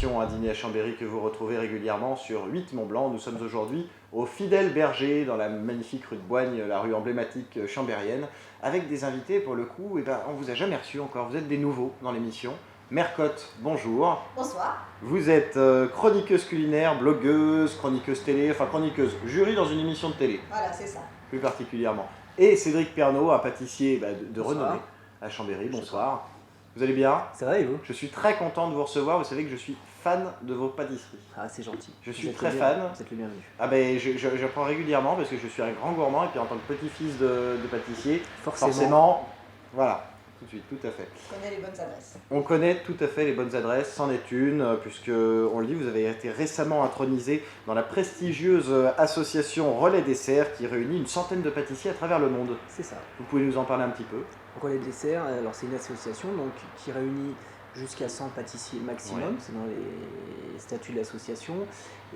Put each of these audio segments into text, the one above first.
l'émission Un dîner à Chambéry que vous retrouvez régulièrement sur 8 Mont-Blanc. Nous sommes aujourd'hui au Fidèle Berger, dans la magnifique rue de Boigne, la rue emblématique chambérienne, avec des invités, pour le coup, on ne vous a jamais reçus encore, vous êtes des nouveaux dans l'émission. Mère Cotte, bonjour. Bonsoir. Vous êtes chroniqueuse culinaire, blogueuse, chroniqueuse télé, enfin chroniqueuse, jury dans une émission de télé. Voilà, c'est ça. Plus particulièrement. Et Cédric Pernaut, un pâtissier de Bonsoir. renommée à Chambéry, bonsoir. Vous allez bien? Ça va et vous? Je suis très content de vous recevoir, vous savez que je suis fan de vos pâtisseries. Ah, c'est gentil. Je suis Vous êtes très le fan. Vous êtes le bienvenu. Ah ben, j'apprends régulièrement parce que je suis un grand gourmand et puis en tant que petit-fils de pâtissier, forcément, voilà, tout de suite, tout à fait. On connaît les bonnes adresses. On connaît tout à fait les bonnes adresses, c'en est une, puisque, on le dit, vous avez été récemment intronisé dans la prestigieuse association Relais Dessert qui réunit une centaine de pâtissiers à travers le monde. C'est ça. Vous pouvez nous en parler un petit peu? Relais Dessert, alors c'est une association donc, qui réunit jusqu'à 100 pâtissiers maximum, Ouais. c'est dans les statuts de l'association,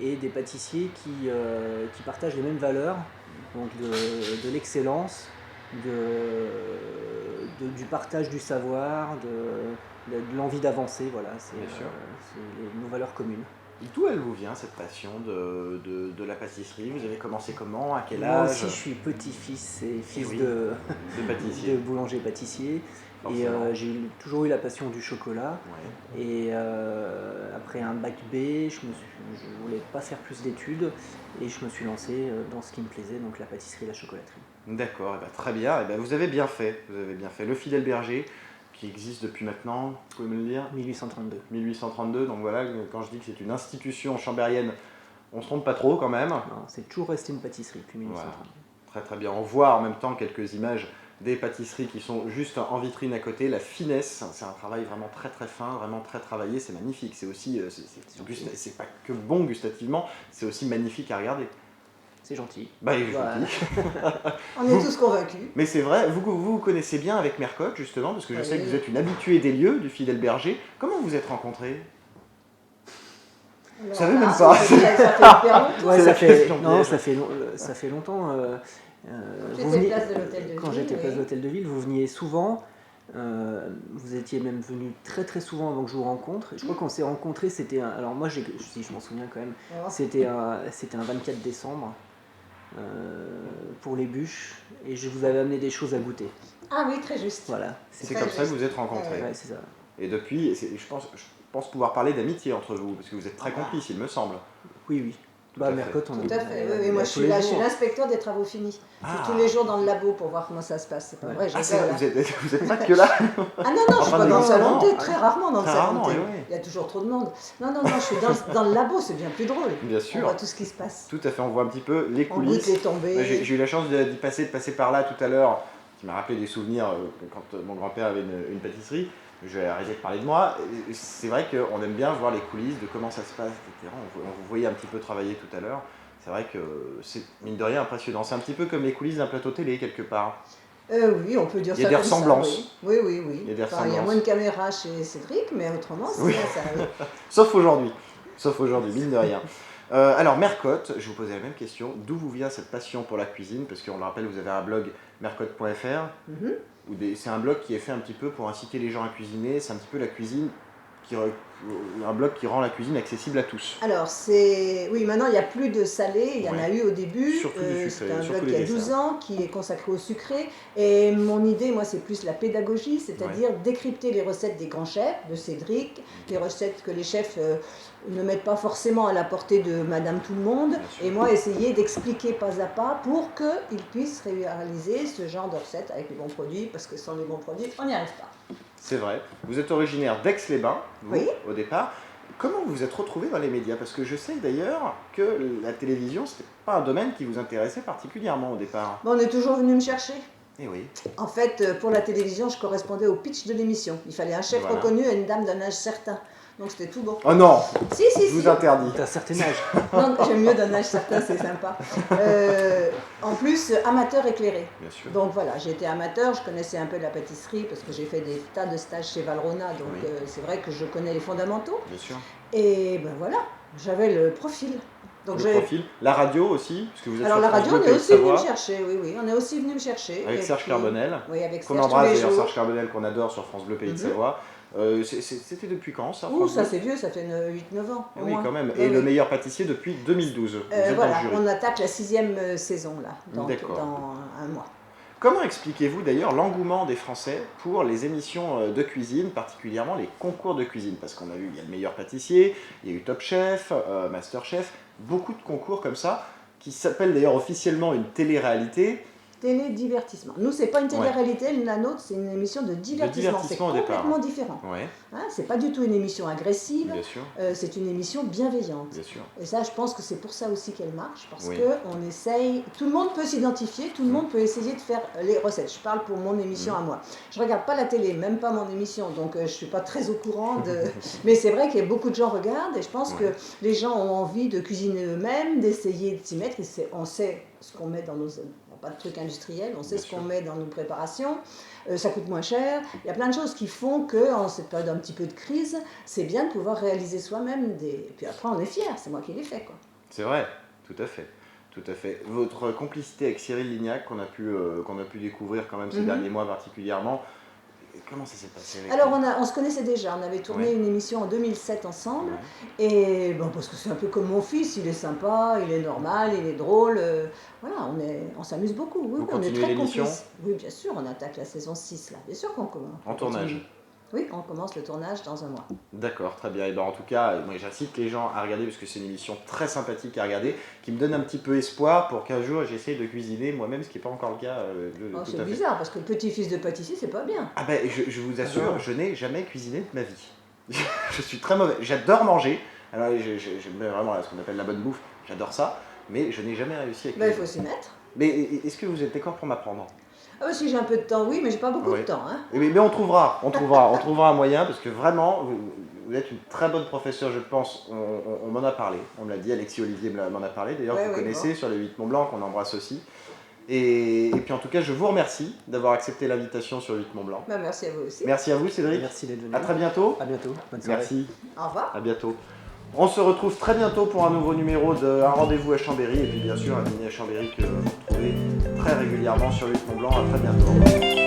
et des pâtissiers qui partagent les mêmes valeurs, donc de l'excellence, du partage du savoir, de l'envie d'avancer, voilà, c'est Bien sûr. nos valeurs communes. D'où elle vous vient cette passion de la pâtisserie? Vous avez commencé comment? À quel Moi âge? aussi je suis petit-fils et fils oui. de pâtissier. boulanger-pâtissier. Et Forcément. j'ai toujours eu la passion du chocolat. Ouais. Et après un bac B, je voulais pas faire plus d'études et je me suis lancé dans ce qui me plaisait, donc la pâtisserie et la chocolaterie. D'accord, eh ben, très bien. Eh ben, vous avez bien fait. Vous avez bien fait. Le Fidèle Berger, qui existe depuis maintenant, vous pouvez me le dire, 1832. 1832. Donc voilà, quand je dis que c'est une institution chambérienne, on se trompe pas trop quand même. Non, c'est toujours resté une pâtisserie depuis 1832. Très très bien. On voit en même temps quelques images des pâtisseries qui sont juste en vitrine à côté. La finesse, c'est un travail vraiment très très fin, vraiment très travaillé. C'est magnifique. C'est aussi, c'est pas que bon gustativement, c'est aussi magnifique à regarder. C'est gentil. Bah, il est Voilà. gentil. On est tous convaincus. Mais c'est vrai, vous connaissez bien avec Mère Cotte, justement, parce que je Oui. sais que vous êtes une habituée des lieux du Fidèle Berger. Comment vous êtes rencontrés? Alors, savez même là, pas. Ça fait hyper longtemps. Ouais, C'est ça la fait, question non, piège. ça fait longtemps. J'étais place de l'Hôtel de Ville. Quand j'étais place de oui. l'Hôtel de Ville, vous veniez souvent. Vous étiez même venu très très souvent avant que je vous rencontre. Je crois qu'on s'est rencontrés, c'était alors moi si je m'en souviens quand même, Oh. c'était un 24 décembre pour les bûches et je vous avais amené des choses à goûter. Ah oui, très juste. Voilà. C'est très comme ça que juste. vous êtes rencontrés. Ouais, c'est ça. Et depuis, je pense pouvoir parler d'amitié entre vous, parce que vous êtes très complices, il me semble. Oui, oui. Tout à fait. Mère Cotte, on Tout à fait. on Oui, oui, moi je tous suis les là, je jours. suis l'inspecteur des travaux finis. Ah. Je suis tous les jours dans le labo pour voir comment ça se passe. C'est pas Ouais. vrai, Ah, j'adore, là. vous êtes pas que là. Ah non, non, je suis Enfin, pas dans le non, salon non. de thé, très rarement dans le Très salon rarement, de thé. oui, oui. Il y a toujours trop de monde. Non, non, non, je suis dans le labo, c'est bien plus drôle. Bien On sûr. voit tout ce qui se passe. Tout à fait, on voit un petit peu les On goûte coulisses. les tombées. Moi, j'ai eu la chance de passer par là tout à l'heure, qui m'a rappelé des souvenirs quand mon grand-père avait une pâtisserie. Je vais arrêter de parler de moi. Et c'est vrai qu'on aime bien voir les coulisses de comment ça se passe, etc. On vous voyait un petit peu travailler tout à l'heure. C'est vrai que c'est, mine de rien, impressionnant. C'est un petit peu comme les coulisses d'un plateau télé, quelque part. Oui, on peut dire ça. Il y a des comme ça, ressemblances. oui, oui, oui. Il y a des Enfin, il y a ressemblances. moins de caméras chez Cédric, mais autrement, c'est Oui. bien ça. Oui. Sauf aujourd'hui. Sauf aujourd'hui, mine de rien. Alors, Mère Cotte, je vous posais la même question. D'où vous vient cette passion pour la cuisine? Parce qu'on le rappelle, vous avez un blog mercotte.fr. Mhm. C'est un blog qui est fait un petit peu pour inciter les gens à cuisiner. C'est un petit peu la cuisine, un blog qui rend la cuisine accessible à tous. Alors, oui, maintenant il n'y a plus de salé, il y en a Ouais. eu au début. Surtout du sucré, c'est un surtout blog les qui a 12 desserts. ans, qui est consacré au sucré. Et mon idée, moi, c'est plus la pédagogie, c'est-à-dire décrypter les recettes des grands chefs, de Cédric, les recettes que les chefs ne mettent pas forcément à la portée de Madame Tout-le-Monde. Bien sûr. Et moi, essayer d'expliquer pas à pas pour qu'ils puissent réaliser ce genre de recettes avec les bons produits, parce que sans les bons produits, on n'y arrive pas. C'est vrai. Vous êtes originaire d'Aix-les-Bains, vous, Oui. au départ. Comment vous vous êtes retrouvé dans les médias? Parce que je sais d'ailleurs que la télévision, c'était pas un domaine qui vous intéressait particulièrement au départ. Bon, on est toujours venu me chercher. Eh oui. En fait, pour la télévision, je correspondais au pitch de l'émission. Il fallait un chef Voilà. reconnu et une dame d'un âge certain. Donc c'était tout bon. Oh non, Si, si, je si. vous interdis. T'as un certain âge. Non, j'aime mieux d'un âge certain, c'est sympa. En plus, amateur éclairé. Bien sûr. Donc voilà, j'étais amateur, je connaissais un peu la pâtisserie parce que j'ai fait des tas de stages chez Valrhona, donc Oui. c'est vrai que je connais les fondamentaux. Bien sûr. Et ben voilà, j'avais le profil. Donc Le j'avais- profil. La radio aussi, parce que vous êtes Alors sur la France radio, Bleu, on est Pays de aussi venu me Savoie, chercher, oui, oui, on est aussi venu me chercher. avec Et Serge puis- Carbonel. Oui, avec Qu'on Serge tous embrasse les d'ailleurs, jours. Serge Carbonel qu'on adore sur France Bleu Pays de Mhm. Savoie. C'était depuis quand ça, Ouh, France ça 2? c'est vieux, ça fait 8-9 ans. Ah au oui, moins. quand même. Oui, Et le oui. meilleur pâtissier depuis 2012. Vous êtes dans Voilà, le jury. on attaque la 6e saison là, D'accord. dans un mois. Comment expliquez-vous d'ailleurs l'engouement des Français pour les émissions de cuisine, particulièrement les concours de cuisine? Parce qu'on a vu, il y a le meilleur pâtissier, il y a eu Top Chef, Master Chef, beaucoup de concours comme ça, qui s'appellent d'ailleurs officiellement une télé-réalité. Télédivertissement. Nous, c'est pas une télé-réalité, la nôtre, c'est une émission de divertissement. C'est divertissement au départ. complètement différent. Ouais, Hein, c'est pas du tout une émission agressive, bien sûr, c'est une émission bienveillante. bien sûr. Et ça, je pense que c'est pour ça aussi qu'elle marche, parce Oui. que on essaye, tout le monde peut s'identifier, tout le monde peut essayer de faire les recettes. Je parle pour mon émission à moi. Je regarde pas la télé, même pas mon émission, donc je suis pas très au courant de. Mais c'est vrai qu'il y a beaucoup de gens regardent, et je pense que les gens ont envie de cuisiner eux-mêmes, d'essayer de s'y mettre. On sait ce qu'on met dans nos. Pas de trucs industriels, on sait Bien ce qu'on sûr. met dans nos préparations, ça coûte moins cher. Il y a plein de choses qui font qu'en cette période un petit peu de crise, c'est bien de pouvoir réaliser soi-même des. Et puis après, on est fiers, c'est moi qui l'ai fait, quoi. C'est vrai, tout à fait. Tout à fait. Votre complicité avec Cyril Lignac, qu'on a pu découvrir quand même ces derniers mois particulièrement, comment ça s'est passé avec Alors, lui? on se connaissait déjà, on avait tourné Ouais. une émission en 2007 ensemble, Ouais. et bon, parce que c'est un peu comme mon fils, il est sympa, il est normal, il est drôle, voilà, on s'amuse beaucoup, oui, Vous oui, on est continuez très l'émission? complices. Oui, bien sûr, on attaque la saison 6 là, bien sûr qu'on commence. En tournage? Oui, on commence le tournage dans un mois. D'accord, très bien. Et ben en tout cas, moi j'incite les gens à regarder parce que c'est une émission très sympathique à regarder, qui me donne un petit peu espoir pour qu'un jour j'essaie de cuisiner moi-même, ce qui n'est pas encore le cas Oh, tout c'est à fait. bizarre, parce que le petit-fils de pâtissier, c'est pas bien. Ah ben je vous assure, non. je n'ai jamais cuisiné de ma vie. Je suis très mauvais. J'adore manger. Alors j'aime vraiment ce qu'on appelle la bonne bouffe. J'adore ça, mais je n'ai jamais réussi à Ben, il cuisiner. faut s'y mettre. Mais est-ce que vous êtes d'accord pour m'apprendre? Ah bah, si j'ai un peu de temps, oui, mais j'ai pas beaucoup Oui. de temps. Hein. Mais on trouvera un moyen parce que vraiment, vous êtes une très bonne professeure, je pense. On m'en a parlé, on me l'a dit, Alexis Olivier m'en a parlé. D'ailleurs, Ouais, vous oui, connaissez sur les 8 Mont Blanc, qu'on embrasse aussi. Et puis en tout cas, je vous remercie d'avoir accepté l'invitation sur 8 Mont Blanc. Ben, merci à vous aussi. Merci à vous, Cédric. Merci d'être venu. À très bientôt. À bientôt. Bonne soirée. Merci. Au revoir. À bientôt. On se retrouve très bientôt pour un nouveau numéro de Un rendez-vous à Chambéry et puis bien sûr un dîner à Chambéry que vous retrouvez très régulièrement sur 8 Mont Blanc. À très bientôt. Au revoir.